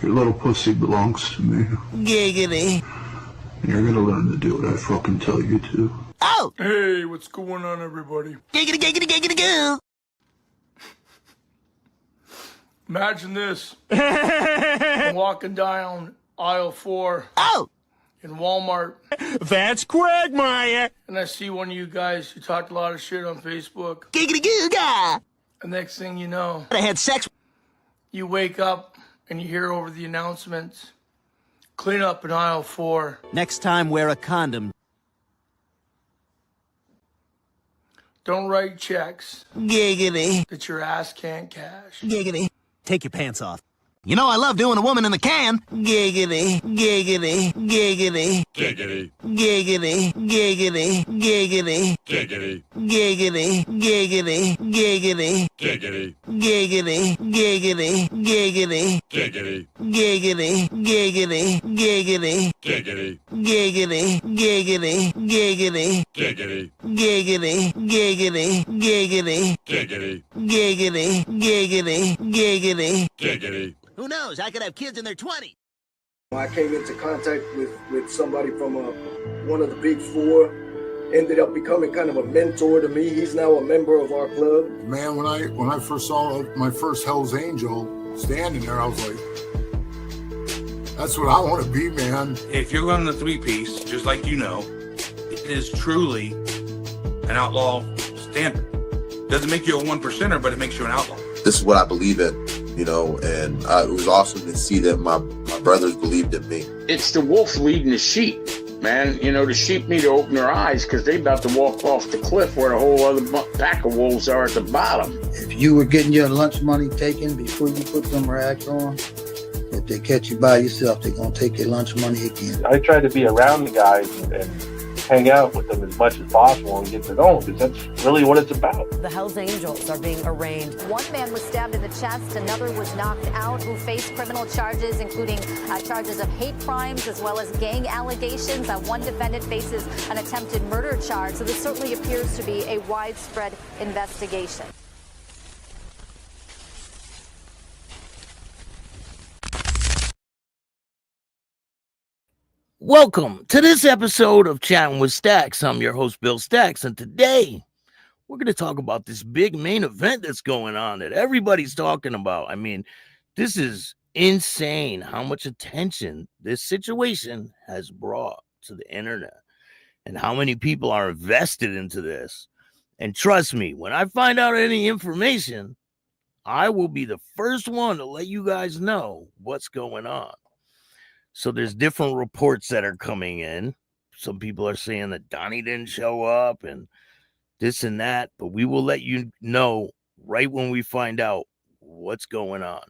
Your little pussy belongs to me. Giggity. And you're gonna learn to do what I fucking tell you to. Oh! Hey, what's going on, everybody? Giggity, giggity, giggity, goo! Imagine this. I'm walking down aisle 4 Oh! in Walmart, That's Quagmire. and I see one of you guys who talked a lot of shit on Facebook. Giggity, goo, ga! The next thing you know, I had sex. you wake up and you hear over the announcements, clean up in aisle 4. Next time, wear a condom. Don't write checks Giggity. that your ass can't cash. Giggity. Take your pants off. You know I love doing a woman in the can. Giggity, giggity, giggity. Giggity, Giggity, giggity, giggity. giggity, Giggity, giggity, giggity. giggity, Giggity, giggity, giggity. giggity, Giggity, giggity, giggity. giggity, Giggity, giggity, giggity. giggity, Giggity, giggity, giggity. giggity, Giggity, giggity, giggity. giggity. Who knows? I could have kids in their 20s. I came into contact with somebody from one of the big four, ended up becoming kind of a mentor to me. He's now a member of our club. Man, when I first saw my first Hell's Angel standing there, I was like, that's what I want to be, man. If you're running a three-piece, just like you know, it is truly an outlaw standard. Doesn't make you a one percenter, but it makes you an outlaw. This is what I believe in, you know, and it was awesome to see that my brothers believed in me. It's the wolf leading the sheep, man. You know, the sheep need to open their eyes because they about to walk off the cliff where a whole other pack of wolves are at the bottom. If you were getting your lunch money taken before you put them rags on, if they catch you by yourself, they're going to take your lunch money again. I try to be around the guys and hang out with them as much as possible and get to know them, because that's really what it's about. The Hells Angels are being arraigned. One man was stabbed in the chest, another was knocked out, who faced criminal charges, including charges of hate crimes as well as gang allegations. One defendant faces an attempted murder charge, so this certainly appears to be a widespread investigation. Welcome to this episode of Chattin with Staxx. I'm your host, Bill Staxx, and today we're going to talk about this big main event that's going on that everybody's talking about. I mean, this is insane how much attention this situation has brought to the internet and how many people are invested into this. And trust me, when I find out any information, I will be the first one to let you guys know what's going on. So there's different reports that are coming in. Some people are saying that Donnie didn't show up and this and that, but we will let you know right when we find out what's going on.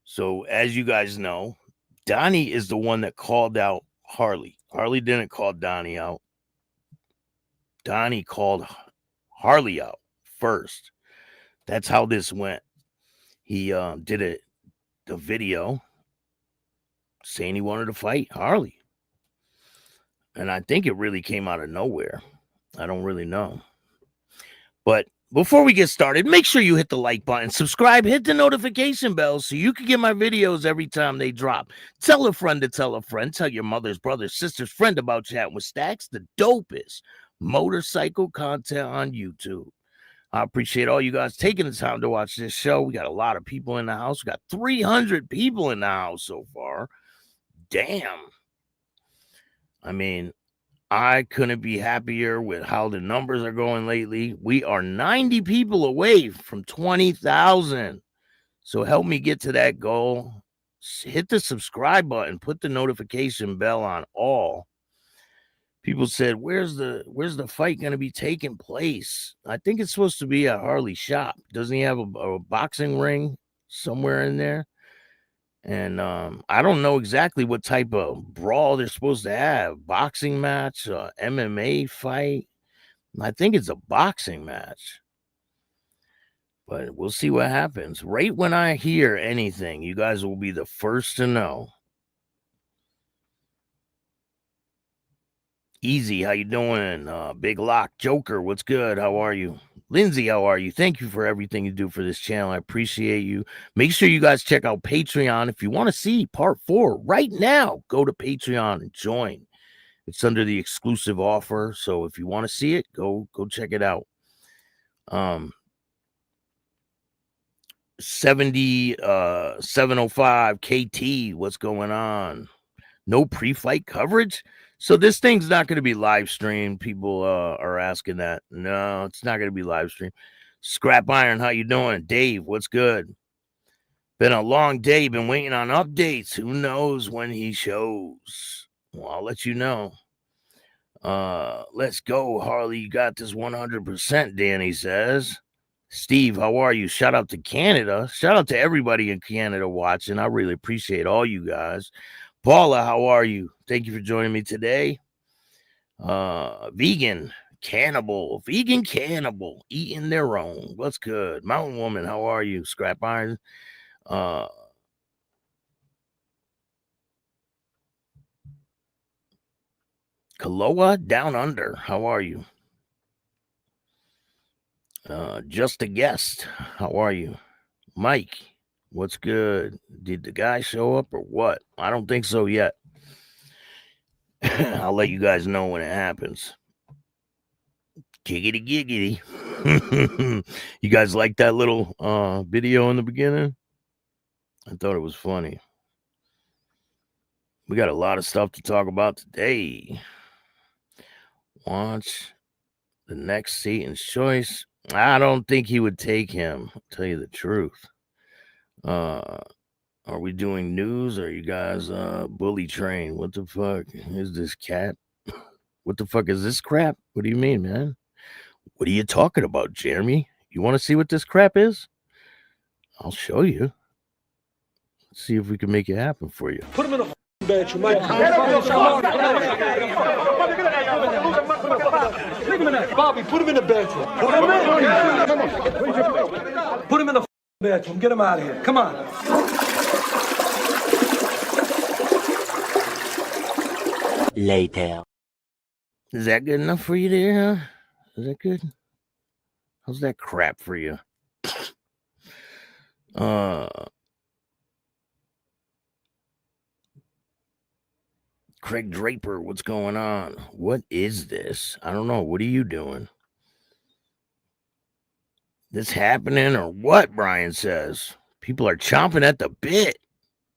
So as you guys know, Donnie is the one that called out Harley. Harley didn't call Donnie out. Donnie called Harley out first. That's how this went. He did the video saying he wanted to fight Harley. And I think it really came out of nowhere. I don't really know. But before we get started, make sure you hit the like button, subscribe, hit the notification bell so you can get my videos every time they drop. Tell a friend to tell a friend. Tell your mother's, brother's, sister's friend about Chattin with Staxx, the dopest motorcycle content on YouTube. I appreciate all you guys taking the time to watch this show. We got a lot of people in the house. We got 300 people in the house so far. Damn. I mean, I couldn't be happier with how the numbers are going lately. We are 90 people away from 20,000. So help me get to that goal. Hit the subscribe button. Put the notification bell on all. People said, where's the fight going to be taking place? I think it's supposed to be at Harley's shop. Doesn't he have a boxing ring somewhere in there? And I don't know exactly what type of brawl they're supposed to have. Boxing match, MMA fight. I think it's a boxing match. But we'll see what happens. Right when I hear anything, you guys will be the first to know. Easy, how you doing? Big Lock Joker, what's good? How are you? Lindsay, how are you? Thank you for everything you do for this channel. I appreciate you. Make sure you guys check out Patreon. If you want to see part 4 right now, go to Patreon and join. It's under the exclusive offer. So if you want to see it, go check it out. 705 KT, what's going on? No pre-fight coverage? So this thing's not going to be live streamed. People are asking that. No, it's not going to be live streamed. Scrap Iron, how you doing? Dave, what's good? Been a long day. Been waiting on updates. Who knows when he shows? Well, I'll let you know. Let's go, Harley. You got this 100%, Danny says. Steve, how are you? Shout out to Canada. Shout out to everybody in Canada watching. I really appreciate all you guys. Paula, how are you? Thank you for joining me today. Vegan cannibal, eating their own. What's good? Mountain Woman, how are you? Scrap Iron. Kaloa Down Under, how are you? Just a Guest, how are you? Mike, what's good? Did the guy show up or what? I don't think so yet. I'll let you guys know when it happens. Giggity giggity. You guys like that little video in the beginning? I thought it was funny. We got a lot of stuff to talk about today. Watch the next Satan's Choice. I don't think he would take him. I'll tell you the truth. Are we doing news? Or are you guys bully train? What the fuck is this cat? What the fuck is this crap? What do you mean, man? What are you talking about, Jeremy? You want to see what this crap is? I'll show you. Let's see if we can make it happen for you. Put him in a bench. You might. Bobby, put him in the bedroom. Put him in the bedroom. Get him out of here. Come on. Later. Is that good enough for you there, huh? Is that good? How's that crap for you? Craig Draper, what's going on? What is this? I don't know. What are you doing? This happening or what? Brian says. People are chomping at the bit.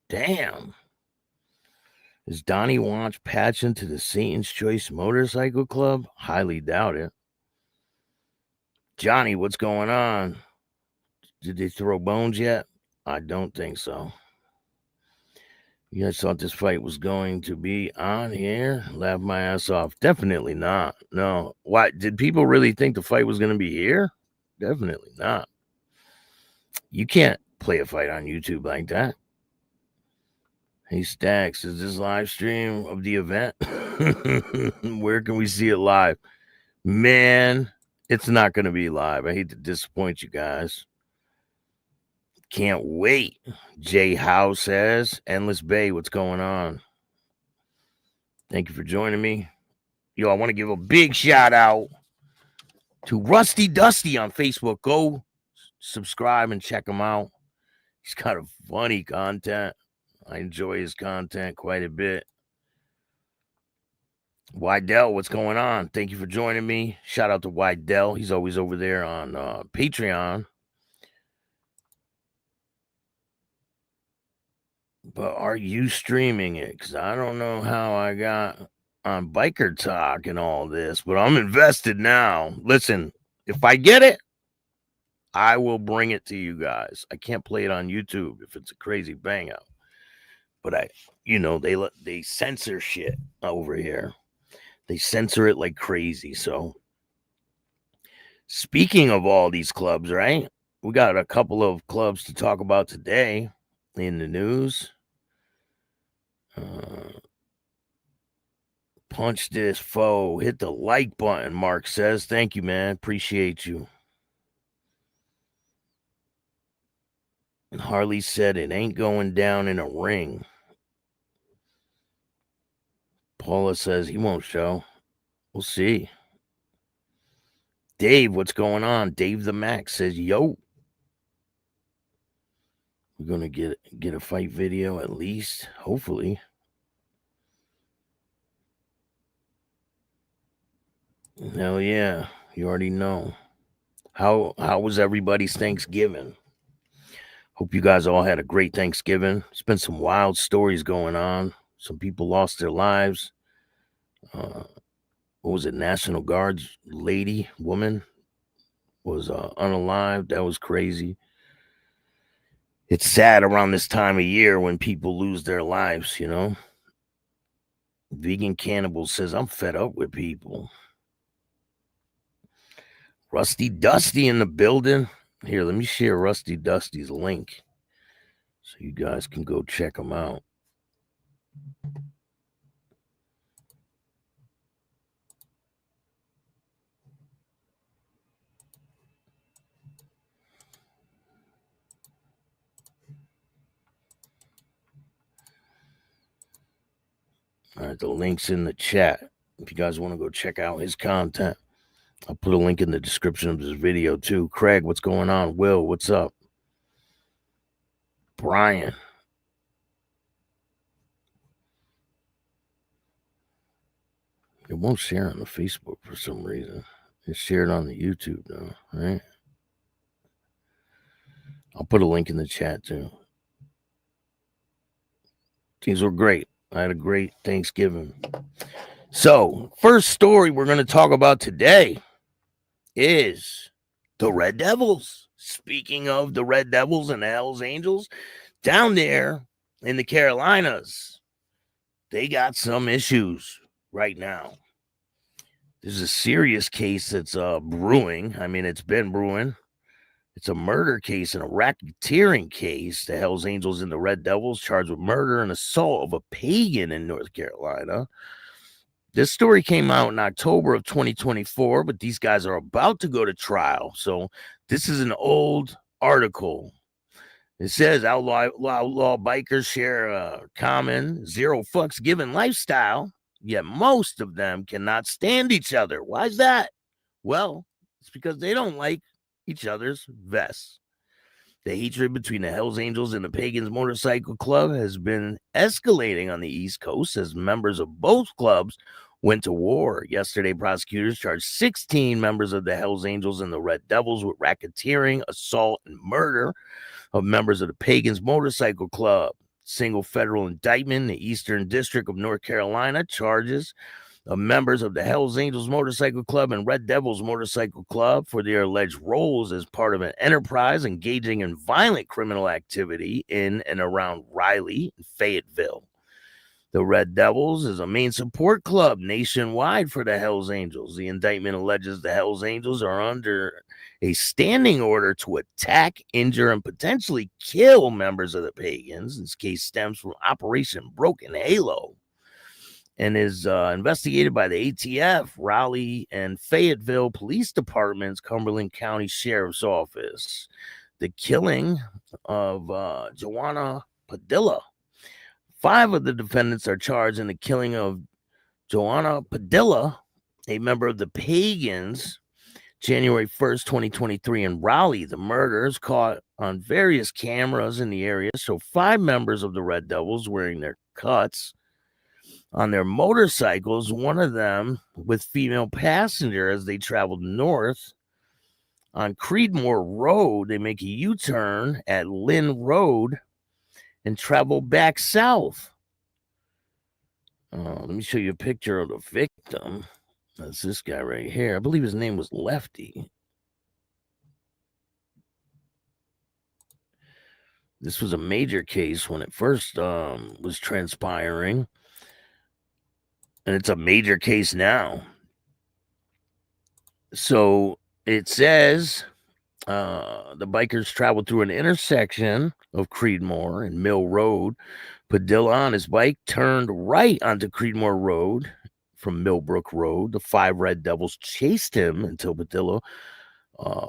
Damn. Is Donny Wonch patching to the Satan's Choice Motorcycle Club? Highly doubt it. Johnny, what's going on? Did they throw bones yet? I don't think so. You guys thought this fight was going to be on here? Laugh my ass off. Definitely not. No. Why? Did people really think the fight was going to be here? Definitely not. You can't play a fight on YouTube like that. Hey, Staxx, is this live stream of the event? Where can we see it live? Man, it's not going to be live. I hate to disappoint you guys. Can't wait. Jay Howe says, Endless Bay, what's going on? Thank you for joining me. Yo, I want to give a big shout out to Rusty Dusty on Facebook. Go subscribe and check him out. He's got a funny content. I enjoy his content quite a bit. Wydell, what's going on? Thank you for joining me. Shout out to Wydell. He's always over there on Patreon. But are you streaming it? Because I don't know how I got on Biker Talk and all this, but I'm invested now. Listen, if I get it, I will bring it to you guys. I can't play it on YouTube if it's a crazy bang out. But they censor shit over here. They censor it like crazy. So speaking of all these clubs, right? We got a couple of clubs to talk about today in the news. Punch this foe. Hit the like button, Mark says. Thank you, man. Appreciate you. And Harley said it ain't going down in a ring. Paula says he won't show. We'll see. Dave, what's going on? Dave the Max says, yo. We're going to get a fight video at least, hopefully. Hell yeah. You already know. How was everybody's Thanksgiving? Hope you guys all had a great Thanksgiving. It's been some wild stories going on. Some people lost their lives. What was it? National Guard's woman was unalived. That was crazy. It's sad around this time of year when people lose their lives, you know. Vegan Cannibal says, I'm fed up with people. Rusty Dusty in the building. Here, let me share Rusty Dusty's link so you guys can go check him out. All right, the link's in the chat. If you guys want to go check out his content, I'll put a link in the description of this video too. Craig, what's going on? Will, what's up? Brian. It won't share on the Facebook for some reason. It's shared on the YouTube though, right? I'll put a link in the chat too. Things were great. I had a great Thanksgiving. So, first story we're going to talk about today is the Red Devils. Speaking of the Red Devils and the Hells Angels, down there in the Carolinas, they got some issues right now. There's a serious case that's brewing. I mean, it's been brewing. It's a murder case and a racketeering case. The Hells Angels and the Red Devils charged with murder and assault of a pagan in North Carolina. This story came out in October of 2024, but these guys are about to go to trial. So this is an old article. It says outlaw bikers share a common zero fucks given lifestyle, yet most of them cannot stand each other. Why is that? Well, it's because they don't like each other's vests. The hatred between the Hells Angels and the Pagans Motorcycle Club has been escalating on the East Coast as members of both clubs went to war. Yesterday, prosecutors charged 16 members of the Hells Angels and the Red Devils with racketeering, assault, and murder of members of the Pagans Motorcycle Club. Single federal indictment in the Eastern District of North Carolina charges of members of the Hells Angels Motorcycle Club and Red Devils Motorcycle Club for their alleged roles as part of an enterprise engaging in violent criminal activity in and around Raleigh and Fayetteville. The Red Devils is a main support club nationwide for the Hells Angels. The indictment alleges the Hells Angels are under a standing order to attack, injure, and potentially kill members of the Pagans. This case stems from Operation Broken Halo and is investigated by the ATF, Raleigh, and Fayetteville Police Departments, Cumberland County Sheriff's Office. The killing of Joanna Padilla. 5 of the defendants are charged in the killing of Joanna Padilla, a member of the Pagans, January 1st, 2023 in Raleigh. The murders caught on various cameras in the area show 5 members of the Red Devils wearing their cuts on their motorcycles, one of them with female passenger as they traveled north. On Creedmoor Road, they make a U-turn at Lynn Road and travel back south. Let me show you a picture of the victim. That's this guy right here. I believe his name was Lefty. This was a major case when it first was transpiring. And it's a major case now. So it says the bikers traveled through an intersection of Creedmoor and Mill Road. Padilla on his bike turned right onto Creedmoor Road from Millbrook Road. The 5 Red Devils chased him until Padilla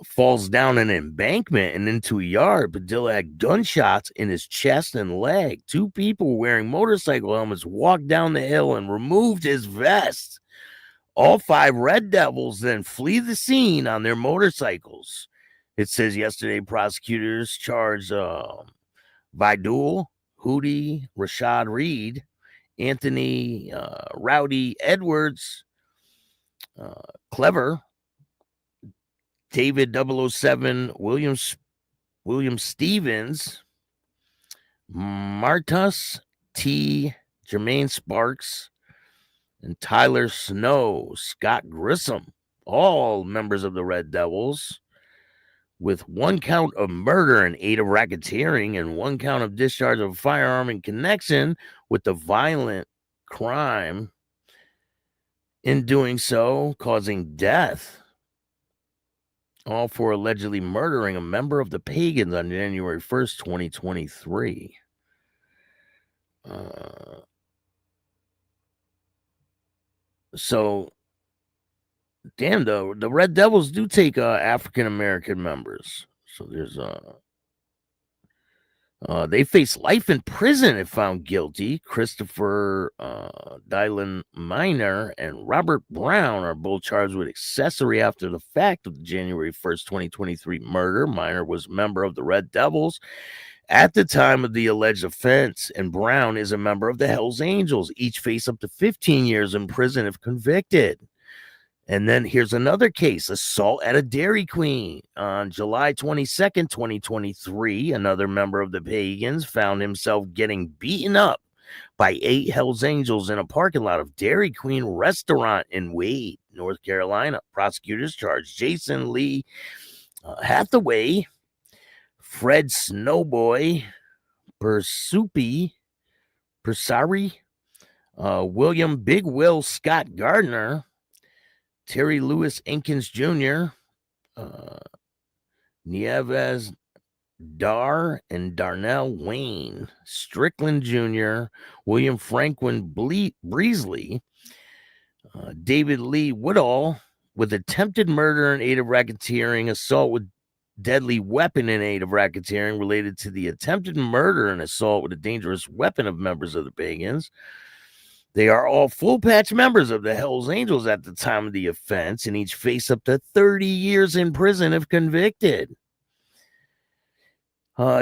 falls down an embankment and into a yard. Padilla had gunshots in his chest and leg. 2 people wearing motorcycle helmets walked down the hill and removed his vest. All 5 Red Devils then flee the scene on their motorcycles. It says yesterday prosecutors charged Vidul, Hootie, Rashad Reed, Anthony Rowdy Edwards, Clever, David 007, William Stevens, Martus T, Jermaine Sparks, and Tyler Snow, Scott Grissom, all members of the Red Devils, with 1 count of murder and 8 of racketeering and 1 count of discharge of a firearm in connection with the violent crime, in doing so causing death, all for allegedly murdering a member of the Pagans on January 1st, 2023. So, damn, though, the Red Devils do take African American members. So there's they face life in prison if found guilty. Christopher Dylan Minor and Robert Brown are both charged with accessory after the fact of the January 1st, 2023 murder. Minor was a member of the Red Devils at the time of the alleged offense, and Brown is a member of the Hells Angels. Each face up to 15 years in prison if convicted. And then here's another case, assault at a Dairy Queen. On July 22nd, 2023, another member of the Pagans found himself getting beaten up by 8 Hells Angels in a parking lot of Dairy Queen restaurant in Wade, North Carolina. Prosecutors charged Jason Lee Hathaway, Fred Snowboy Persari, William Big Will Scott Gardner, Terry Lewis Inkins Jr., Nieves Dar and Darnell Wayne, Strickland Jr., William Franklin Breesley, David Lee Woodall, with attempted murder and aid of racketeering, assault with deadly weapon and aid of racketeering related to the attempted murder and assault with a dangerous weapon of members of the Pagans. They are all full patch members of the Hells Angels at the time of the offense, and each face up to 30 years in prison if convicted.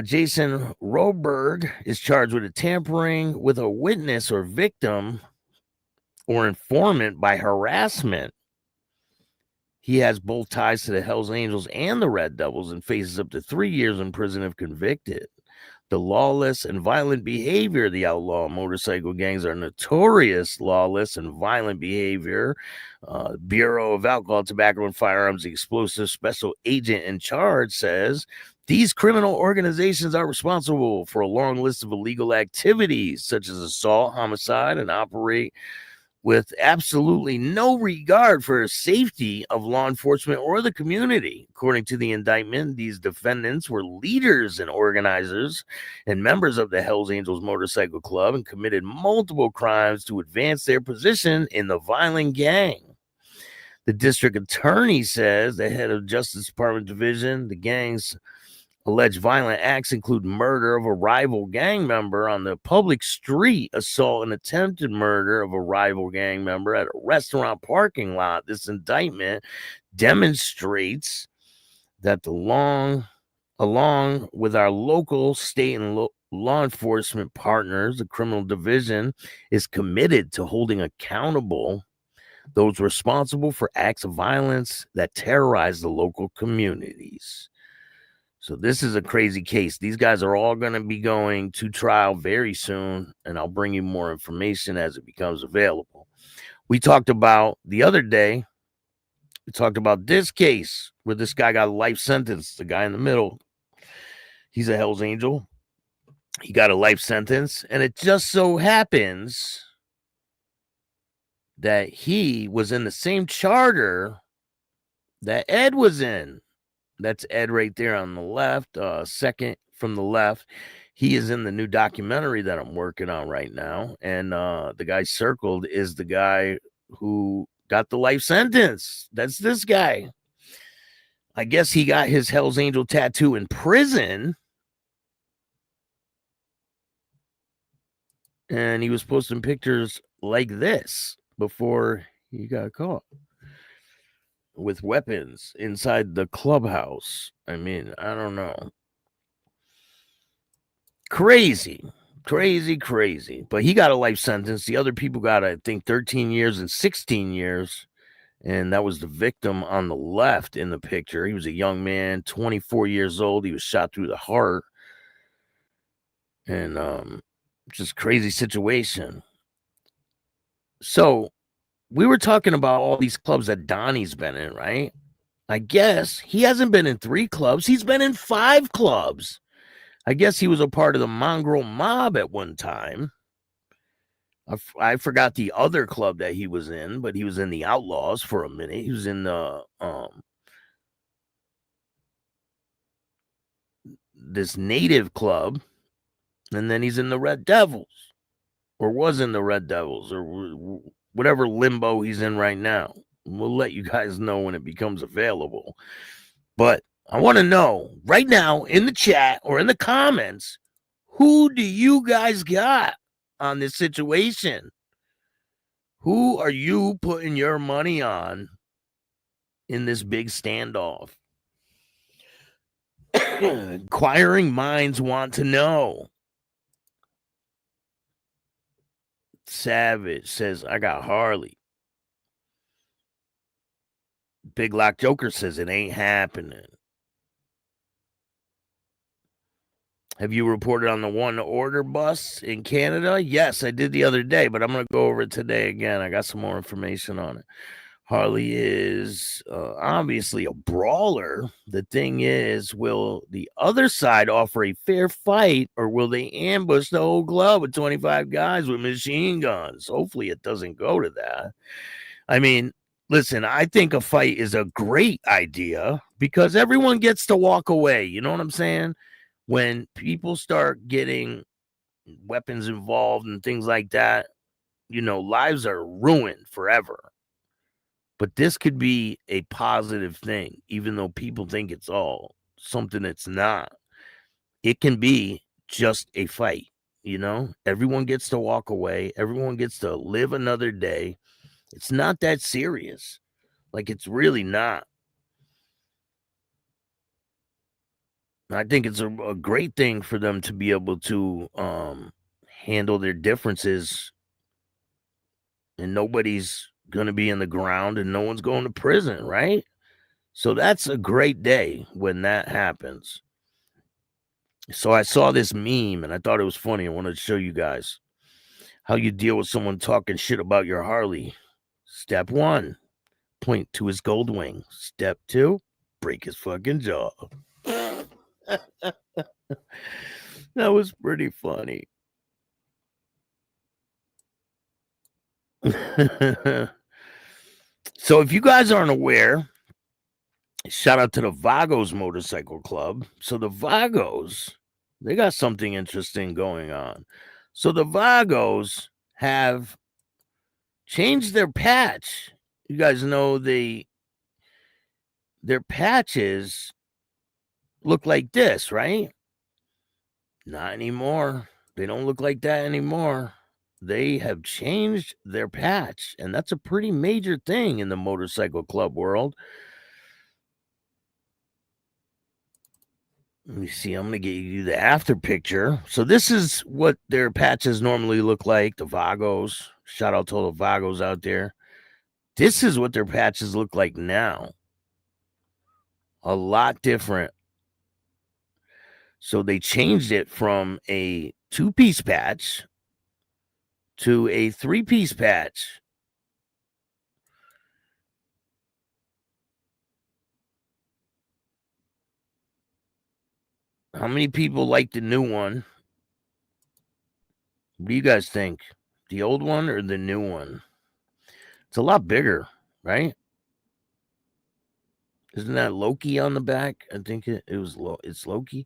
Jason Roberg is charged with tampering with a witness or victim or informant by harassment. He has both ties to the Hells Angels and the Red Devils and faces up to 3 years in prison if convicted. The lawless and violent behavior of the outlaw motorcycle gangs are notorious lawless and violent behavior. Bureau of Alcohol, Tobacco, and Firearms Explosive Special Agent in charge says these criminal organizations are responsible for a long list of illegal activities such as assault, homicide, and operate with absolutely no regard for the safety of law enforcement or the community. According to the indictment, these defendants were leaders and organizers and members of the Hells Angels Motorcycle Club and committed multiple crimes to advance their position in the violent gang. The district attorney says the head of Justice Department Division, the gang's alleged violent acts include murder of a rival gang member on the public street, assault and attempted murder of a rival gang member at a restaurant parking lot. This indictment demonstrates that along with our local, state, and law enforcement partners, the criminal division is committed to holding accountable those responsible for acts of violence that terrorize the local communities. So this is a crazy case. These guys are all going to be going to trial very soon, and I'll bring you more information as it becomes available. We talked about the other day, we talked about this case where this guy got a life sentence, the guy in the middle. He's a Hells Angel. He got a life sentence, and it just so happens that he was in the same charter that Ed was in. That's Ed right there on the left, second from the left. He is in the new documentary that I'm working on right now. And the guy circled is the guy who got the life sentence. That's this guy. I guess he got his Hells Angel tattoo in prison. And he was posting pictures like this before He got caught with weapons inside the clubhouse. I mean, I don't know. Crazy. But he got a life sentence. The other people got, I think, 13 years and 16 years. And that was the victim on the left in the picture. He was a young man, 24 years old. He was shot through the heart. And just crazy situation. So we were talking about all these clubs that Donnie's been in, right? I guess he hasn't been in 3 clubs. He's been in 5 clubs. I guess he was a part of the Mongol mob at one time. I forgot the other club that he was in, but he was in the Outlaws for a minute. He was in the this native club, and then he's in the Red Devils, or was in the Red Devils, or whatever limbo he's in right now. We'll let you guys know when it becomes available. But I want to know right now in the chat or in the comments, who do you guys got on this situation? Who are you putting your money on in this big standoff? Inquiring minds want to know. Savage says, I got Harley. Big Lock Joker says it ain't happening. Have you reported on the one order bus in Canada? Yes, I did the other day, but I'm going to go over it today again. I got some more information on it. Harley is obviously a brawler. The thing is, will the other side offer a fair fight, or will they ambush the whole club with 25 guys with machine guns? Hopefully it doesn't go to that. I mean, listen, I think a fight is a great idea because everyone gets to walk away. You know what I'm saying? When people start getting weapons involved and things like that, you know, lives are ruined forever. But this could be a positive thing, even though people think it's all something it's not. It can be just a fight, you know? Everyone gets to walk away. Everyone gets to live another day. It's not that serious. Like, it's really not. I think it's a great thing for them to be able to handle their differences, and nobody's going to be in the ground and no one's going to prison, right? So that's a great day when that happens. So I saw this meme and I thought it was funny. I wanted to show you guys how you deal with someone talking shit about your Harley. Step 1, point to his gold wing. Step 2, break his fucking jaw. That was pretty funny. So if you guys aren't aware, shout out to the Vagos Motorcycle Club. So the Vagos, they got something interesting going on. So the Vagos have changed their patch. You guys know their patches look like this, right? Not anymore. They don't look like that anymore. They have changed their patch, and that's a pretty major thing in the motorcycle club world. Let me see. I'm going to get you the after picture. So this is what their patches normally look like, the Vagos. Shout out to all the Vagos out there. This is what their patches look like now. A lot different. So they changed it from a 2-piece patch to a 3-piece patch. How many people like the new one? What do you guys think? The old one or the new one? It's a lot bigger, right? Isn't that Loki on the back? I think it's Loki.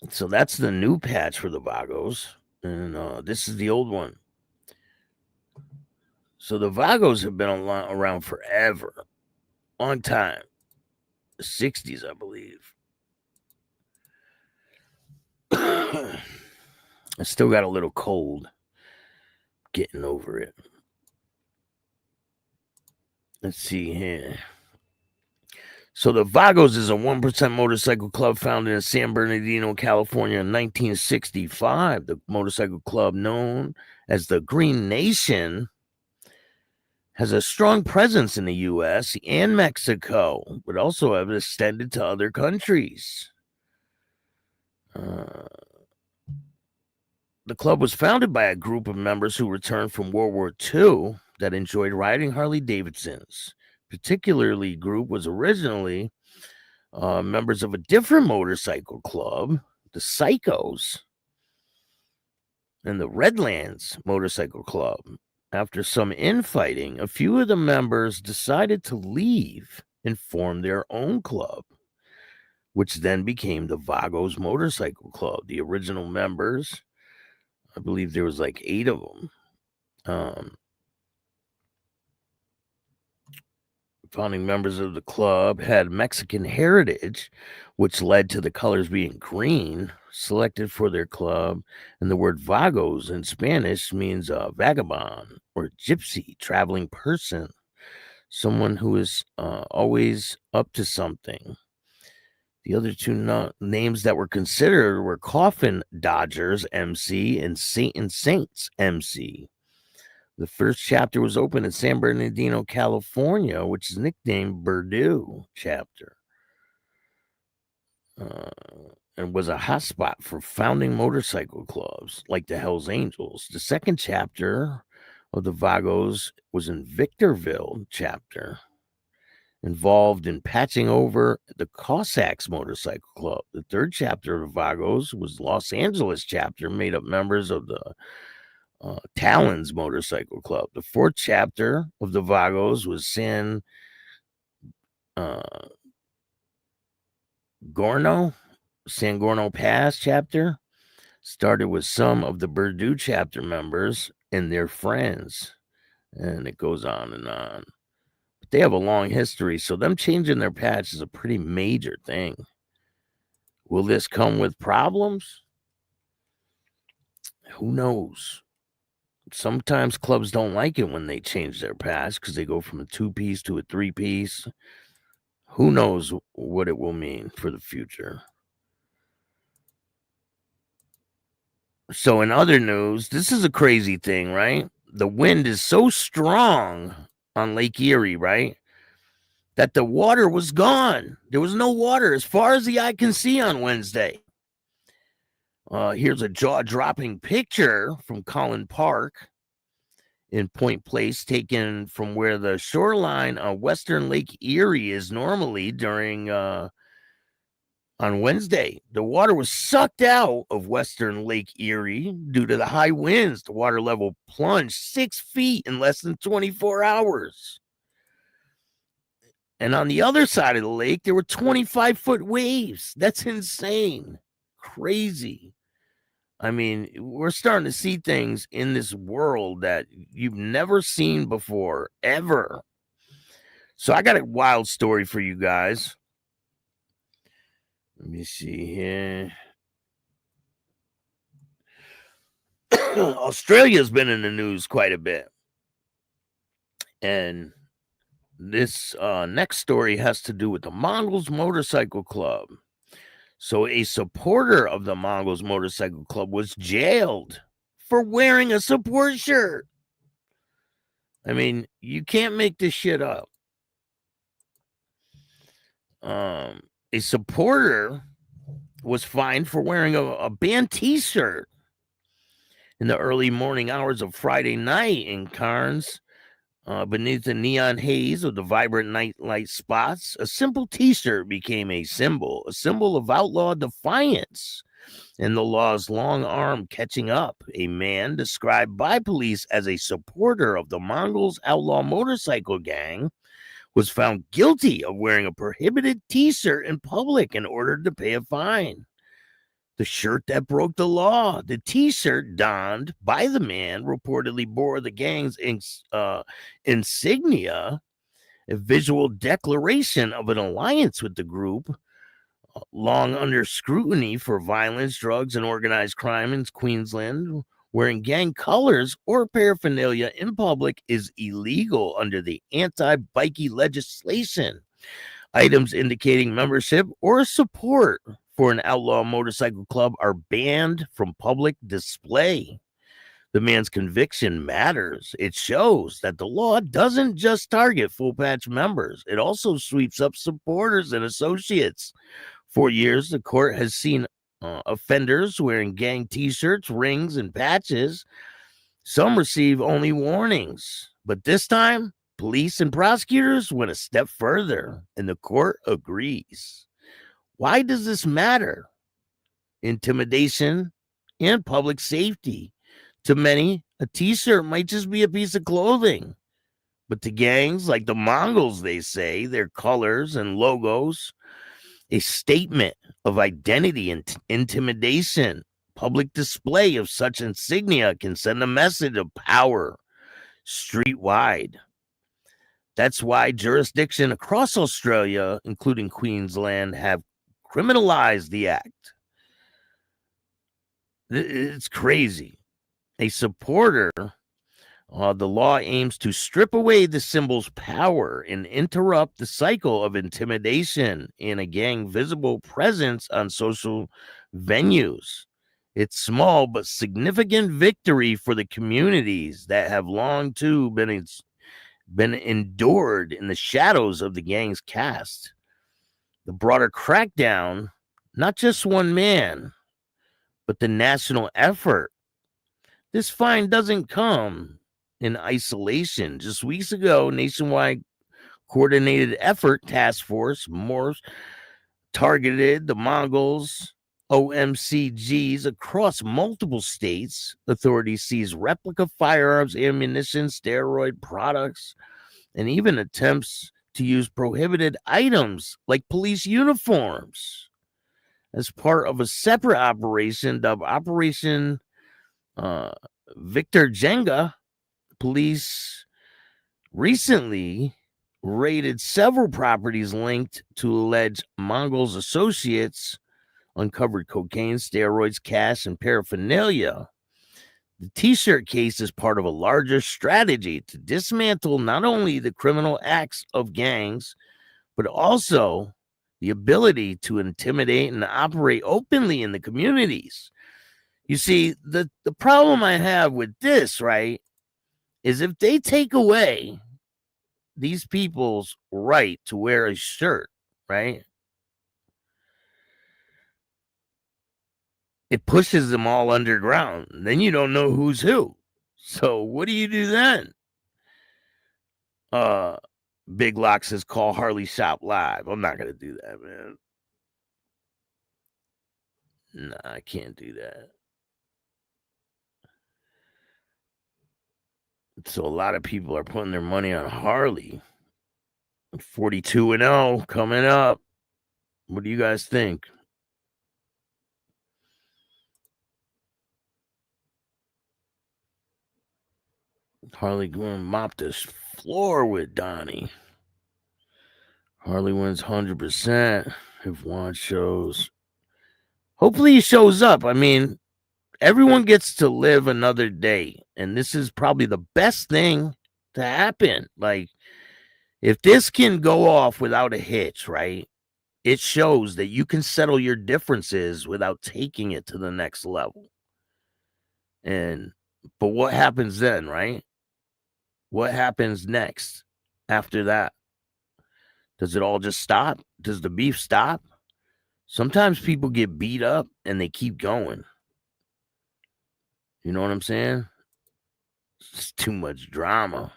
So that's the new patch for the Vagos. And this is the old one. So the Vagos have been around forever. Long time. The 60s, I believe. I still got a little cold. getting over it. Let's see here. So the Vagos is a 1% motorcycle club founded in San Bernardino, California in 1965. The motorcycle club, known as the Green Nation, has a strong presence in the U.S. and Mexico, but also have extended to other countries. The club was founded by a group of members who returned from World War II that enjoyed riding Harley Davidsons. Particularly, group was originally members of a different motorcycle club, the Psychos, and the Redlands Motorcycle Club. After some infighting, a few of the members decided to leave and form their own club, which then became the Vagos Motorcycle Club. The original members, I believe there was like 8 of them. Founding members of the club had Mexican heritage, which led to the colors being green, selected for their club. And the word Vagos in Spanish means vagabond or gypsy, traveling person, someone who is always up to something. The other 2 names that were considered were Coffin Dodgers MC and Satan Saints MC. The first chapter was opened in San Bernardino, California, which is nicknamed Purdue chapter, and was a hotspot for founding motorcycle clubs like the Hells Angels. The second chapter of the Vagos was in Victorville chapter, involved in patching over the Cossacks Motorcycle Club. The third chapter of the Vagos was Los Angeles chapter, made up members of the Talons Motorcycle Club. The fourth chapter of the Vagos was San Gorno Pass chapter. Started with some of the Purdue chapter members and their friends, and it goes on and on. But they have a long history, so them changing their patch is a pretty major thing. Will this come with problems? Who knows? Sometimes clubs don't like it when they change their patch because they go from a 2-piece to a 3-piece. Who knows what it will mean for the future? So in other news, this is a crazy thing, right? The wind is so strong on Lake Erie, right, that the water was gone. There was no water as far as the eye can see on Wednesday. Here's a jaw-dropping picture from Collin Park in Point Place, taken from where the shoreline of Western Lake Erie is normally during on Wednesday. The water was sucked out of Western Lake Erie due to the high winds. The water level plunged 6 feet in less than 24 hours. And on the other side of the lake, there were 25-foot waves. That's insane. Crazy. I mean, we're starting to see things in this world that you've never seen before, ever. So I got a wild story for you guys. Let me see here. Australia's been in the news quite a bit. And this next story has to do with the Mongols Motorcycle Club. So a supporter of the Mongols Motorcycle Club was jailed for wearing a support shirt. I mean, you can't make this shit up. A supporter was fined for wearing a band t-shirt in the early morning hours of Friday night in Cairns. Beneath the neon haze of the vibrant nightlight spots, a simple t-shirt became a symbol of outlaw defiance and the law's long arm catching up. A man described by police as a supporter of the Mongols outlaw motorcycle gang was found guilty of wearing a prohibited t-shirt in public and ordered to pay a fine. The shirt that broke the law. The t-shirt donned by the man reportedly bore the gang's insignia, a visual declaration of an alliance with the group, long under scrutiny for violence, drugs, and organized crime in Queensland, Wearing gang colors or paraphernalia in public is illegal under the anti-bikie legislation. Items indicating membership or support for an outlaw motorcycle club are banned from public display. The man's conviction matters. It shows that the law doesn't just target full patch members, it also sweeps up supporters and associates. For years, the court has seen offenders wearing gang t-shirts, rings, and patches. Some receive only warnings, but this time, police and prosecutors went a step further, and the court agrees. Why does this matter? Intimidation and public safety. To many, a t-shirt might just be a piece of clothing. But to gangs like the Mongols, they say, their colors and logos, a statement of identity and intimidation. Public display of such insignia can send a message of power street-wide. That's why jurisdiction across Australia, including Queensland, have criminalized the act. It's crazy. A supporter, the law aims to strip away the symbol's power and interrupt the cycle of intimidation in a gang visible presence on social venues. It's small but significant victory for the communities that have long too been endured in the shadows of the gang's cast. The broader crackdown, not just one man, but the national effort. This fine doesn't come in isolation. Just weeks ago, nationwide coordinated effort task force more targeted the Mongols, OMCGs across multiple states. Authorities seized replica firearms, ammunition, steroid products, and even attempts to use prohibited items like police uniforms as part of a separate operation dubbed Operation Victor Jenga. Police recently raided several properties linked to alleged Mongols associates, uncovered cocaine, steroids, cash, and paraphernalia. The t-shirt case is part of a larger strategy to dismantle not only the criminal acts of gangs, but also the ability to intimidate and operate openly in the communities. You see, the problem I have with this, right, is if they take away these people's right to wear a shirt, right, it pushes them all underground. Then you don't know who's who. So what do you do then? Big Lock says, call Harley Shop Live. I'm not going to do that, man. Nah, I can't do that. So a lot of people are putting their money on Harley. 42-0 coming up. What do you guys think? Harley going to mop this floor with Donnie. Harley wins 100% if Wonch shows. Hopefully he shows up. I mean, everyone gets to live another day, and this is probably the best thing to happen. Like, if this can go off without a hitch, right, it shows that you can settle your differences without taking it to the next level. But what happens then, right? What happens next after that? Does it all just stop? Does the beef stop? Sometimes people get beat up and they keep going. You know what I'm saying? It's too much drama.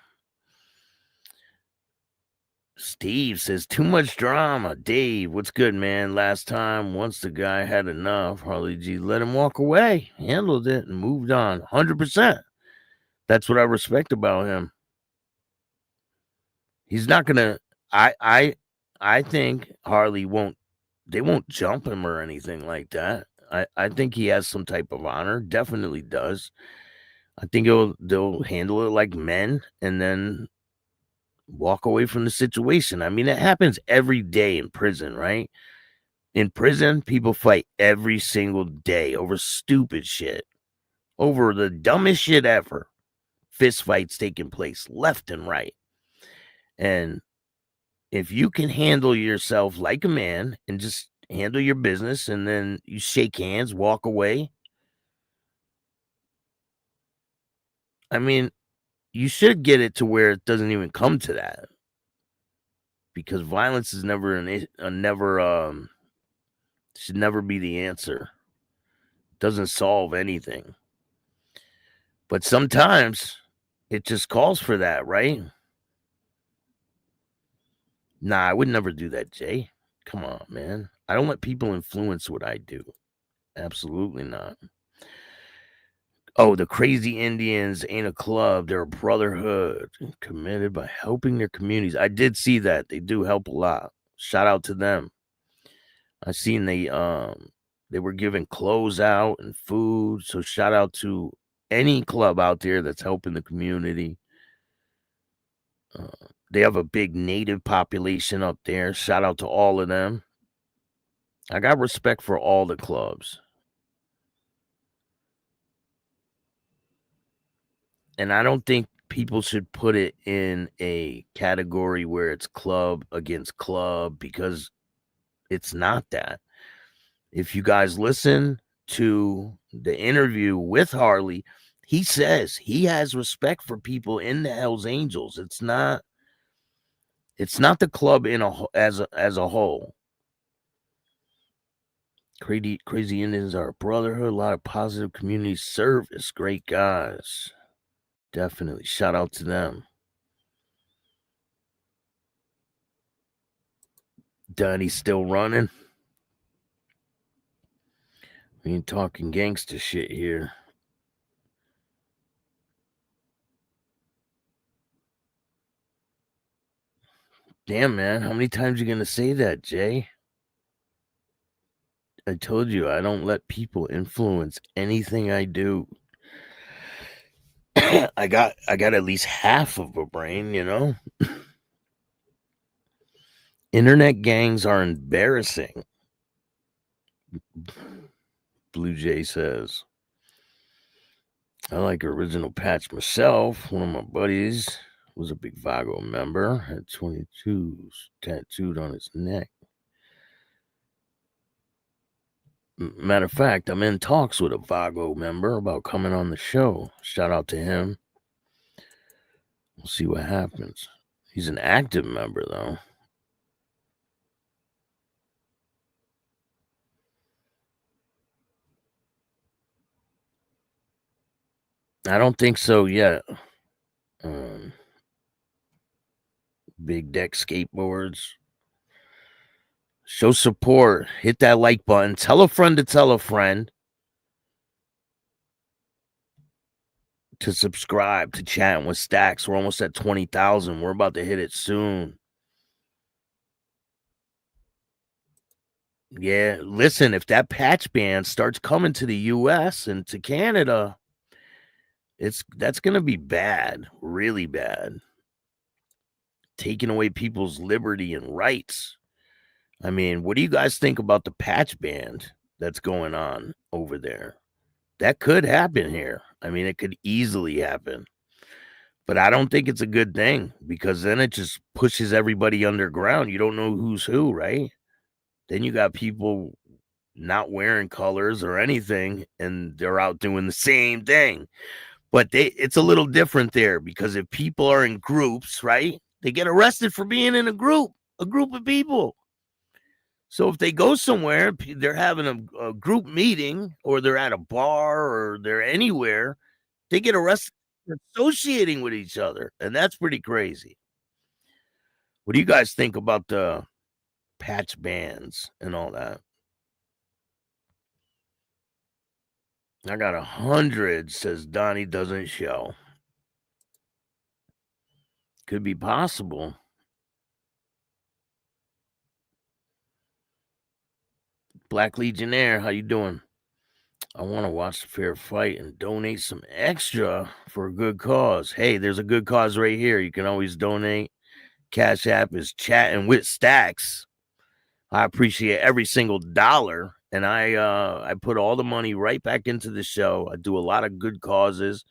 Steve says, too much drama. Dave, what's good, man? Last time, once the guy had enough, Harley G let him walk away, handled it, and moved on. 100%. That's what I respect about him. He's not gonna. I think Harley won't. They won't jump him or anything like that. I think he has some type of honor. Definitely does. I think they'll handle it like men and then walk away from the situation. I mean, it happens every day in prison, right? In prison, people fight every single day over stupid shit. over the dumbest shit ever. Fist fights taking place left and right. And if you can handle yourself like a man and just handle your business, and then you shake hands, walk away, I mean, you should get it to where it doesn't even come to that, because violence is should never be the answer. It doesn't solve anything. But sometimes it just calls for that, right? Nah, I would never do that, Jay. Come on, man. I don't let people influence what I do. Absolutely not. Oh, the Crazy Indians ain't a club. They're a brotherhood committed by helping their communities. I did see that. They do help a lot. Shout out to them. I seen they were giving clothes out and food. So shout out to any club out there that's helping the community. They have a big native population up there. Shout out to all of them. I got respect for all the clubs. And I don't think people should put it in a category where it's club against club, because it's not that. If you guys listen to the interview with Harley, he says he has respect for people in the Hells Angels. It's not the club as a whole. Crazy Indians are a brotherhood, a lot of positive community service. Great guys. Definitely. Shout out to them. Donnie's still running. We ain't talking gangster shit here. Damn, man. How many times you gonna say that, Jay? I told you, I don't let people influence anything I do. I got at least half of a brain, you know? Internet gangs are embarrassing. Blue Jay says. I like original patch myself. One of my buddies was a big Vagos member. Had 22s tattooed on his neck. Matter of fact, I'm in talks with a Vagos member about coming on the show. Shout out to him. We'll see what happens. He's an active member, though. I don't think so yet. Big deck skateboards. Show support. Hit that like button. Tell a friend to tell a friend to subscribe to Chattin with Staxx. We're almost at 20,000. We're about to hit it soon. Yeah, listen, if that patch ban starts coming to the US and to Canada, that's going to be bad, really bad. Taking away people's liberty and rights. I mean, what do you guys think about the patch ban that's going on over there? That could happen here. I mean, it could easily happen. But I don't think it's a good thing, because then it just pushes everybody underground. You don't know who's who, right? Then you got people not wearing colors or anything, and they're out doing the same thing. But it's a little different there, because if people are in groups, right, they get arrested for being in a group of people. So if they go somewhere, they're having a group meeting, or they're at a bar, or they're anywhere, they get arrested for associating with each other. And that's pretty crazy. What do you guys think about the patch bans and all that? I got 100, says Donnie doesn't show. Could be possible. Black Legionnaire, how you doing? I want to watch the fair fight and donate some extra for a good cause. Hey, there's a good cause right here. You can always donate. Cash App is Chattin with Staxx. I appreciate every single dollar. and I put all the money right back into the show. I do a lot of good causes.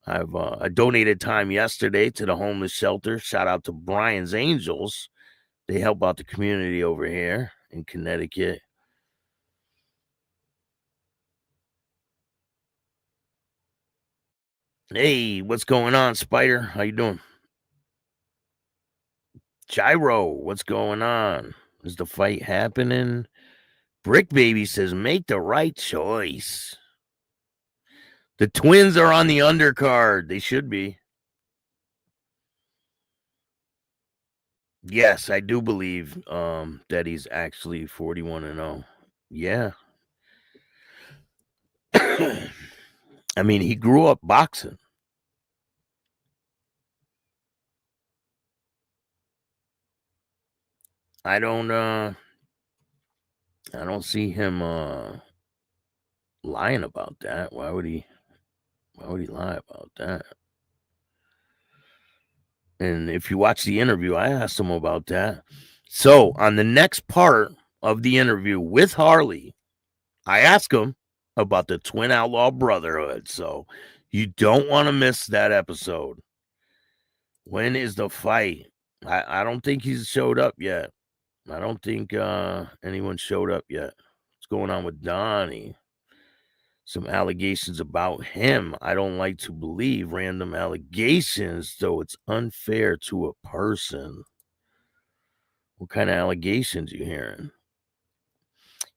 I donated time yesterday to the homeless shelter. Shout out to Brian's Angels. They help out the community over here in Connecticut. Hey, what's going on, Spider? How you doing? Gyro, what's going on? Is the fight happening? Brick Baby says, make the right choice. The twins are on the undercard. They should be. Yes, I do believe that he's actually 41-0. Yeah. I mean, he grew up boxing. I don't see him lying about that. Why would he lie about that? And if you watch the interview, I asked him about that. So on the next part of the interview with Harley, I asked him about the Twin Outlaw Brotherhood. So you don't want to miss that episode. When is the fight? I don't think he's showed up yet. I don't think anyone showed up yet. What's going on with Donnie? Some allegations about him. I don't like to believe random allegations, though it's unfair to a person. What kind of allegations you hearing?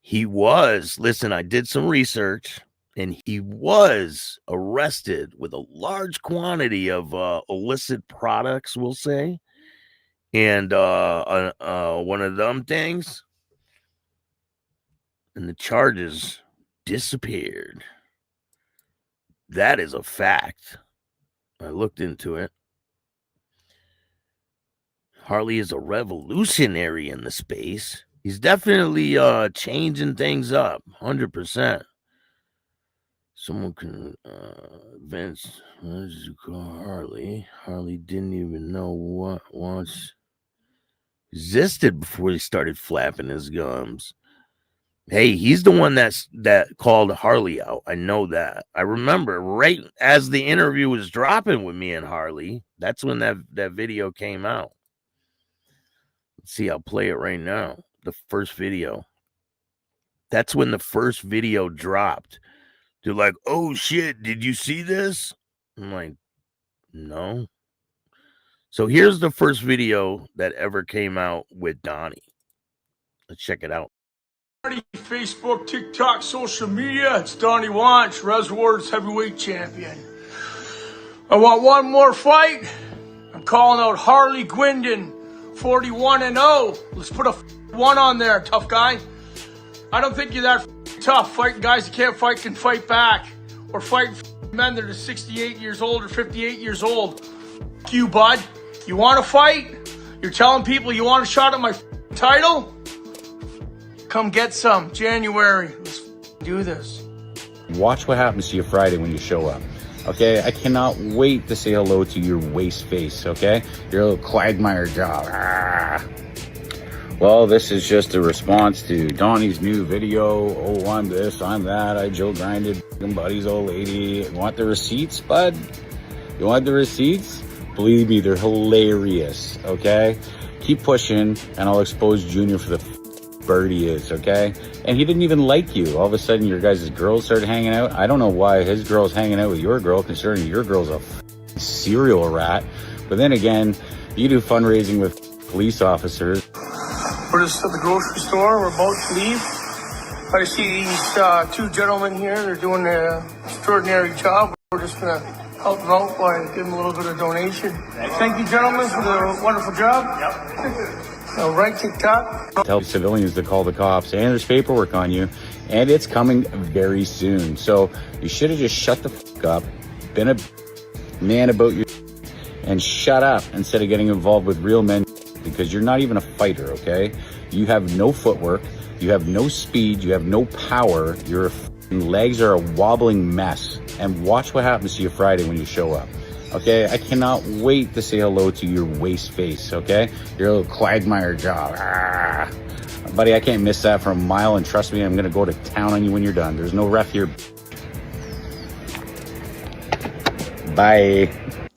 He was, listen, I did some research, and he was arrested with a large quantity of illicit products, we'll say. And one of them things, and the charges disappeared. That is a fact. I looked into it. Harley is a revolutionary in the space. He's definitely changing things up, 100%. Someone can Vince, what did you call Harley? Harley didn't even know what Wonch existed before he started flapping his gums. Hey, he's the one that called Harley out. I know that. I remember right as the interview was dropping with me and Harley. That's when that video came out. Let's see, I'll play it right now. The first video. That's when the first video dropped. They're like, oh shit, did you see this? I'm like, no. So here's the first video that ever came out with Donnie. Let's check it out. Facebook, TikTok, social media. It's Donny Wonch, Reservoirs heavyweight champion. I want one more fight. I'm calling out Harley Guindon, 41-0. Let's put a 1 on there, tough guy. I don't think you're that tough. Fighting guys that can't fight can fight back. Or fighting men that are 68 years old or 58 years old. F you, bud. You want to fight? You're telling people you want a shot at my title? Come get some. January. Let's do this. Watch what happens to you Friday when you show up. Okay? I cannot wait to say hello to your waste face, okay? Your little quagmire jaw. Ah. Well, this is just a response to Donnie's new video. Oh, I'm this, I'm that. I Joe grinded buddy's old lady. You want the receipts, bud? You want the receipts? Believe me, they're hilarious, okay? Keep pushing, and I'll expose Junior for the bird he is, okay? And he didn't even like you. All of a sudden, your guys' girls started hanging out. I don't know why his girl's hanging out with your girl, considering your girl's a serial rat. But then again, you do fundraising with police officers. We're just at the grocery store. We're about to leave. I see these two gentlemen here. They're doing an extraordinary job. We're just going to help them out by giving them a little bit of donation. Thank you, gentlemen, for the wonderful job. Yep. Right, TikTok. Tell civilians to call the cops, and there's paperwork on you, and it's coming very soon. So you should have just shut the fuck up, been a man about your and shut up instead of getting involved with real men, because you're not even a fighter, okay? You have no footwork, you have no speed, you have no power, your legs are a wobbling mess. And watch what happens to you Friday when you show up. Okay, I cannot wait to say hello to your waste face, okay? Your little quagmire jaw. Ah. Buddy, I can't miss that for a mile, and trust me, I'm going to go to town on you when you're done. There's no ref here. Bye.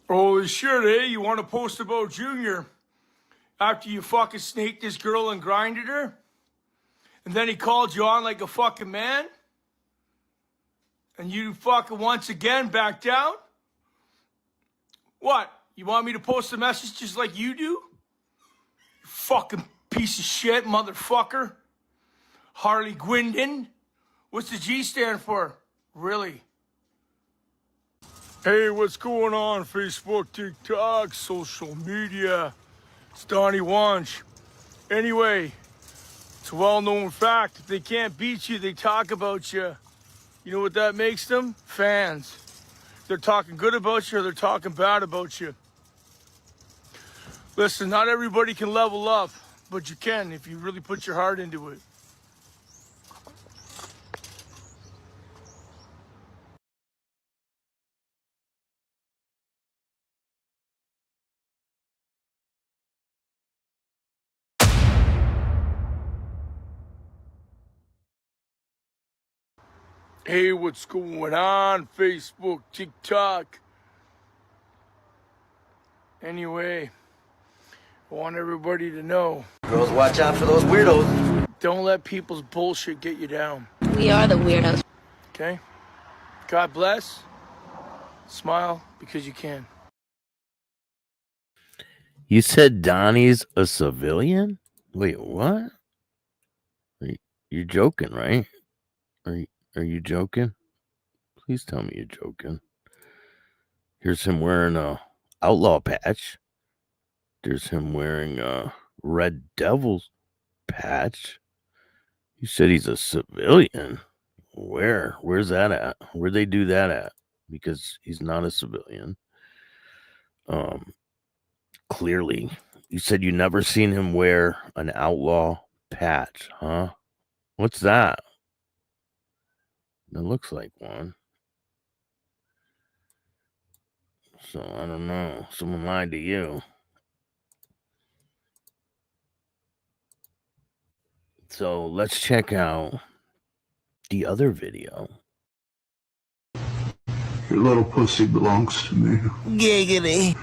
Holy shit, eh? You want to post about Junior after you fucking snaked this girl and grinded her? And then he called you on like a fucking man? And you fucking once again back down? What? You want me to post a message just like you do? You fucking piece of shit, motherfucker. Harley Guindon? What's the G stand for? Really? Hey, what's going on? Facebook, TikTok, social media. It's Donny Wonch. Anyway, it's a well-known fact. If they can't beat you, they talk about you. You know what that makes them? Fans. They're talking good about you or they're talking bad about you. Listen, not everybody can level up, but you can if you really put your heart into it. Hey, what's going on? Facebook, TikTok. Anyway, I want everybody to know. Girls, watch out for those weirdos. Don't let people's bullshit get you down. We are the weirdos. Okay? God bless. Smile because you can. You said Donnie's a civilian? Wait, what? You're joking, right? Are you joking? Please tell me you're joking. Here's him wearing a outlaw patch. There's him wearing a Red Devils patch. You said he's a civilian. Where? Where's that at? Where'd they do that at? Because he's not a civilian. Clearly. You said you never seen him wear an outlaw patch, huh? What's that? It looks like one. So, I don't know. Someone lied to you. So, let's check out the other video. Your little pussy belongs to me. Giggity.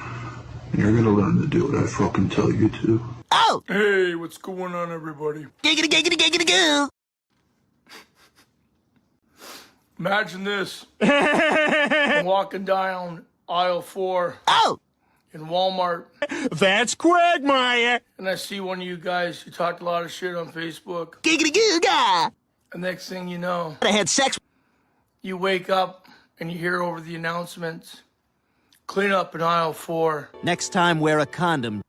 And you're gonna learn to do what I fucking tell you to. Oh! Hey, what's going on, everybody? Giggity, giggity, giggity, goo! Imagine this. I'm walking down aisle 4. Oh! In Walmart. That's Quagmire. And I see one of you guys who talked a lot of shit on Facebook. Giggity, goo, ga! The next thing you know, I had sex. You wake up and you hear over the announcements, clean up in aisle 4. Next time, wear a condom.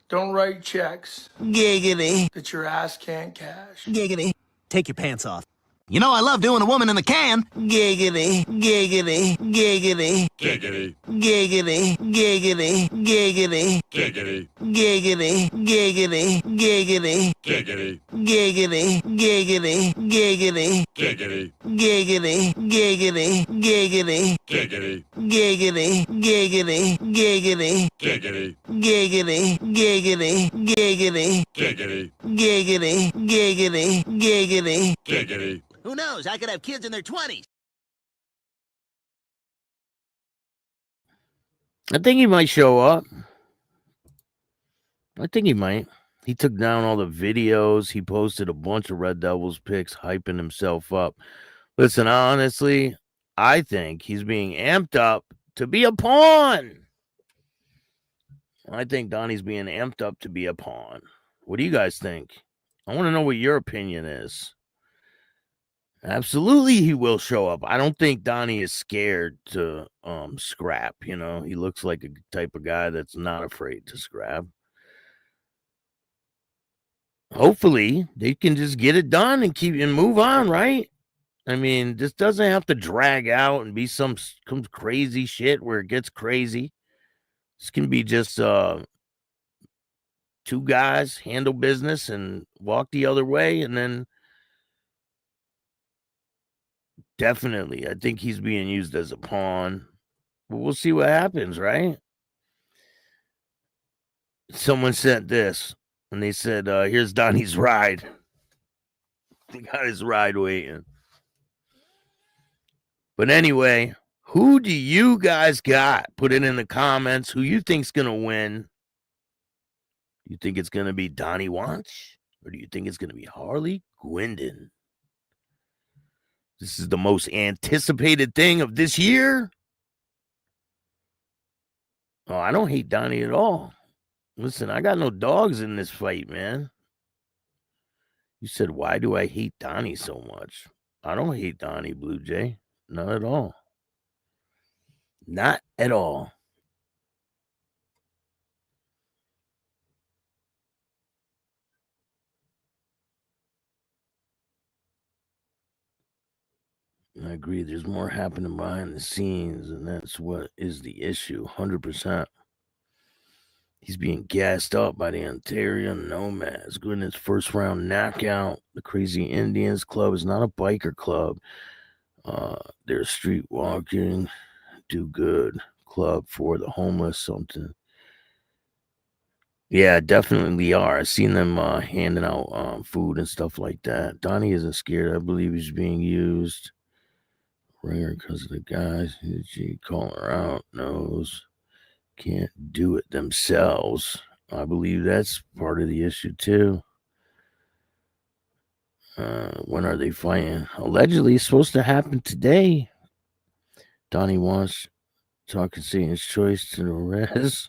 Don't write checks. Giggity. That your ass can't cash. Giggity. Take your pants off. You know I love doing a woman in the can. Giggity, giggity, giggity. Giggity. Giggity, giggity, giggity. Giggity. Giggity, giggity, giggity. Giggity. Giggity, giggity, giggity. Giggity. Giggity, giggity, giggity. Giggity. Giggity, giggity, giggity. Giggity. Giggity, giggity, giggity. Giggity. Giggity, giggity, giggity. Giggity. Who knows? I could have kids in their 20s. I think he might show up. I think he might. He took down all the videos. He posted a bunch of Red Devils pics, hyping himself up. Listen, honestly, I think he's being amped up to be a pawn. I think Donnie's being amped up to be a pawn. What do you guys think? I want to know what your opinion is. Absolutely, he will show up. I don't think Donnie is scared to scrap. You know, he looks like a type of guy that's not afraid to scrap. Hopefully, they can just get it done and move on, right? I mean, this doesn't have to drag out and be some crazy shit where it gets crazy. This can be just two guys handle business and walk the other way, and then definitely, I think he's being used as a pawn. But we'll see what happens, right? Someone sent this, and they said, here's Donnie's ride. He got his ride waiting. But anyway, who do you guys got? Put it in the comments. Who you think's going to win? You think it's going to be Donny Wonch? Or do you think it's going to be Harley Guindon? This is the most anticipated thing of this year. Oh, I don't hate Donnie at all. Listen, I got no dogs in this fight, man. You said, why do I hate Donnie so much? I don't hate Donnie, Blue Jay. Not at all. Not at all. I agree. There's more happening behind the scenes, and that's what is the issue. 100%. He's being gassed up by the Ontario Nomads. Getting his first round knockout. The Crazy Indians Club is not a biker club. They're a street walking, do good club for the homeless, something. Yeah, definitely are. I've seen them handing out food and stuff like that. Donnie isn't scared. I believe he's being used. Ringer because of the guys. She calling her out. Knows. Can't do it themselves. I believe that's part of the issue too. When are they fighting? Allegedly, it's supposed to happen today. Donny Wonch talking Satan's choice to the res.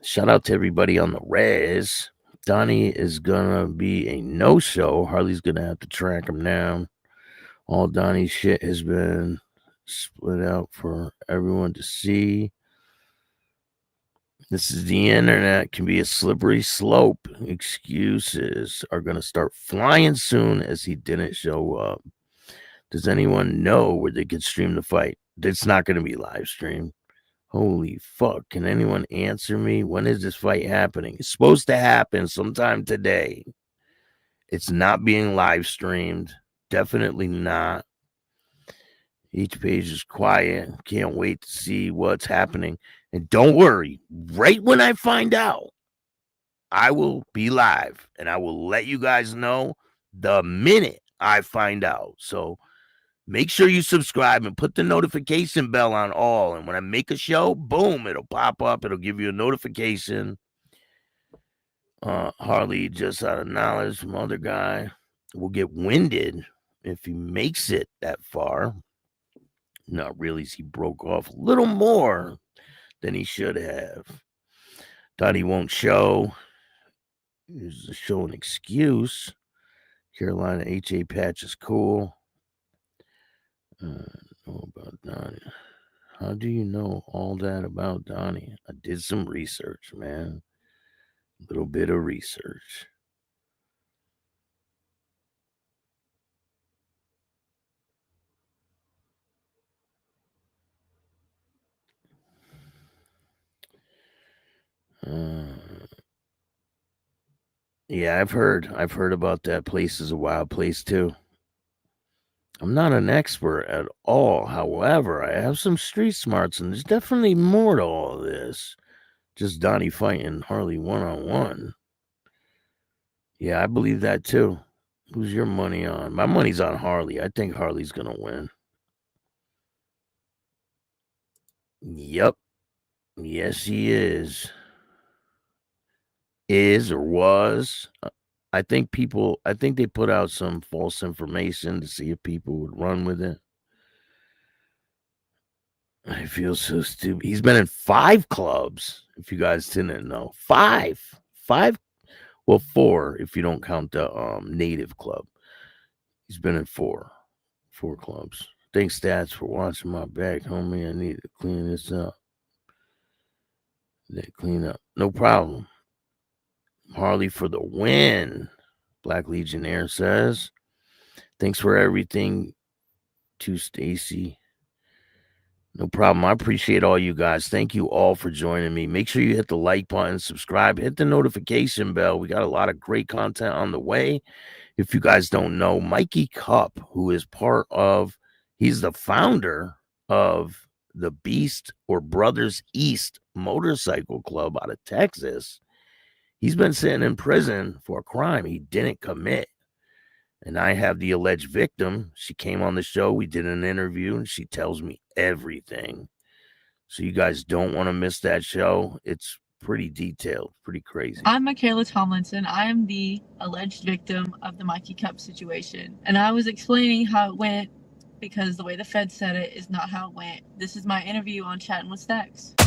Shout out to everybody on the res. Donnie is gonna be a no-show. Harley's gonna have to track him down. All Donnie's shit has been split out for everyone to see. This is the internet. Can be a slippery slope. Excuses are going to start flying soon as he didn't show up. Does anyone know where they could stream the fight? It's not going to be live streamed. Holy fuck. Can anyone answer me? When is this fight happening? It's supposed to happen sometime today. It's not being live streamed. Definitely not. Each page is quiet. Can't wait to see what's happening. And don't worry, right when I find out, I will be live and I will let you guys know the minute I find out. So make sure you subscribe and put the notification bell on all. And when I make a show, boom, it'll pop up. It'll give you a notification. Harley, just out of knowledge from other guy, will get winded if he makes it that far. Not really. He broke off a little more than he should have. Donnie won't show. He's to show an excuse. Carolina HA patch is cool. Know about Donnie. How do you know all that about Donnie? I did some research, man. A little bit of research. Yeah, I've heard about that place. Is a wild place too. I'm not an expert at all. However, I have some street smarts, and there's definitely more to all this. Just Donnie fighting Harley one-on-one. Yeah, I believe that too. Who's your money on? My money's on Harley. I think Harley's gonna win. Yep. Yes, he is. Is or was. I think they put out some false information to see if people would run with it. I feel so stupid. He's been in 5 clubs, if you guys didn't know. 5. Well, 4 if you don't count the native club. He's been in 4 clubs. Thanks, Stats, for watching my back, homie. I need to clean this up. Clean up. No problem. Harley for the win. Black Legionnaire says. Thanks for everything to Stacy. No problem. I appreciate all you guys. Thank you all for joining me. Make sure you hit the like button, subscribe, hit the notification bell. We got a lot of great content on the way. If you guys don't know, Mikey Cup, who is he's the founder of the Beast or Brothers East motorcycle club out of Texas. He's been sitting in prison for a crime he didn't commit. And I have the alleged victim. She came on the show. We did an interview, and she tells me everything. So you guys don't want to miss that show. It's pretty detailed, pretty crazy. I'm Michaela Tomlinson. I am the alleged victim of the Mikey Cup situation. And I was explaining how it went because the way the Fed said it is not how it went. This is my interview on Chattin with Staxx.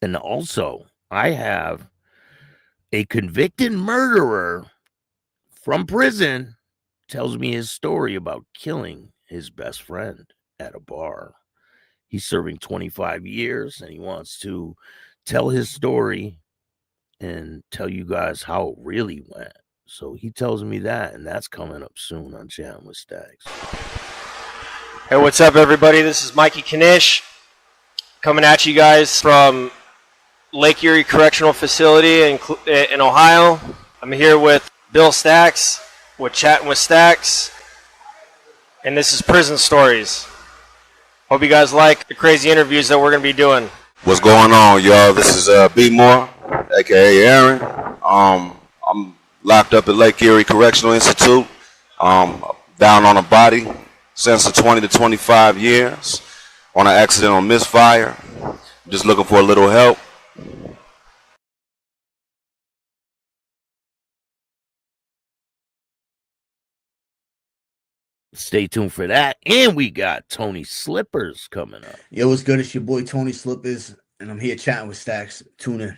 And also, I have a convicted murderer from prison tells me his story about killing his best friend at a bar. He's serving 25 years, and he wants to tell his story and tell you guys how it really went. So he tells me that, and that's coming up soon on Chattin with Staxx. Hey, what's up, everybody? This is Mikey Knish coming at you guys from Lake Erie Correctional Facility in Ohio. I'm here with Bill Staxx with Chattin with Staxx, and this is Prison Stories. Hope you guys like the crazy interviews that we're going to be doing. What's going on, y'all? This is B Moore, aka Aaron. I'm locked up at Lake Erie Correctional Institute, down on a body, sentenced to 20 to 25 years on an accidental misfire. Just looking for a little help. Stay tuned for that. And we got Tony Slippers coming up. Yo, what's good? It's your boy Tony Slippers, and I'm here chatting with Staxx. Tune in.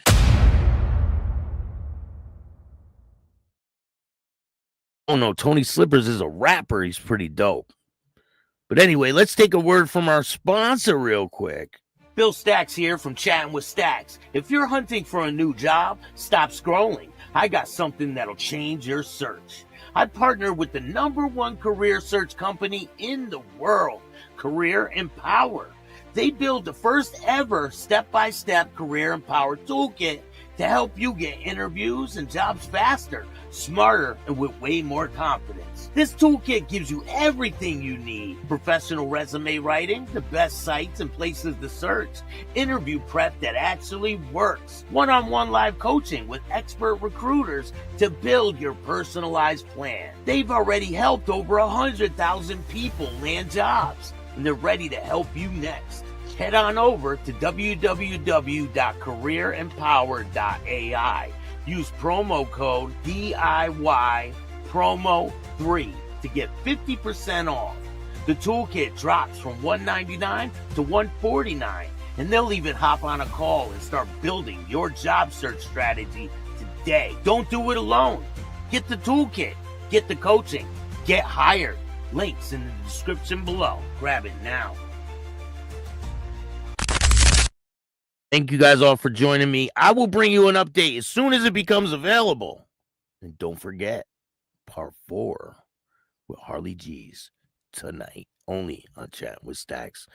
Oh no, Tony Slippers is a rapper. He's pretty dope. But anyway, let's take a word from our sponsor real quick. Bill Staxx here from Chattin with Staxx. If you're hunting for a new job, stop scrolling. I got something that'll change your search. I partner with the #1 career search company in the world, Career Empower. They build the first ever step-by-step Career Empower toolkit to help you get interviews and jobs faster, smarter, and with way more confidence. This toolkit gives you everything you need: professional resume writing, the best sites and places to search, interview prep that actually works, one-on-one live coaching with expert recruiters to build your personalized plan. They've already helped over 100,000 people land jobs, and they're ready to help you next. Head on over to www.careerempower.ai. Use promo code DIY promo 3 to get 50% off. The toolkit drops from $199 to $149, and they'll even hop on a call and start building your job search strategy today. Don't do it alone. Get the toolkit, get the coaching, get hired. Links in the description below. Grab it now. Thank you guys all for joining me. I will bring you an update as soon as it becomes available. And don't forget, part 4 with Harley G's tonight, only on Chattin with Staxx.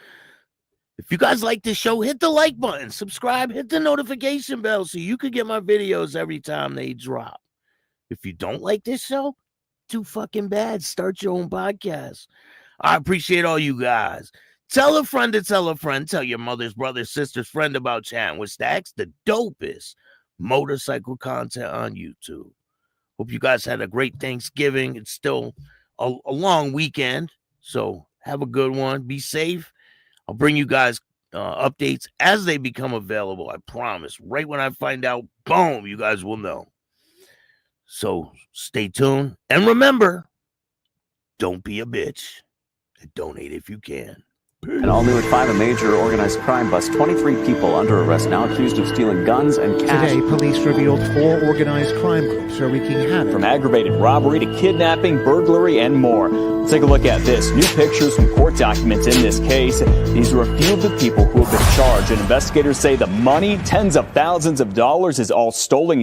If you guys like this show, hit the like button, subscribe, hit the notification bell so you can get my videos every time they drop. If you don't like this show, too fucking bad. Start your own podcast. I appreciate all you guys. Tell a friend to tell a friend. Tell your mother's brother, sister's friend about Chattin with Staxx, the dopest motorcycle content on YouTube. Hope you guys had a great Thanksgiving. It's still a long weekend, so have a good one. Be safe. I'll bring you guys updates as they become available. I promise. Right when I find out, boom, you guys will know. So stay tuned. And remember, don't be a bitch. And donate if you can. And all new at 5, a major organized crime bust. 23 people under arrest now accused of stealing guns and cash. Today, police revealed 4 organized crime groups are wreaking havoc. From aggravated robbery to kidnapping, burglary, and more. Let's take a look at this. New pictures from court documents in this case. These are a few of the people who have been charged. And investigators say the money, tens of thousands of dollars, is all stolen.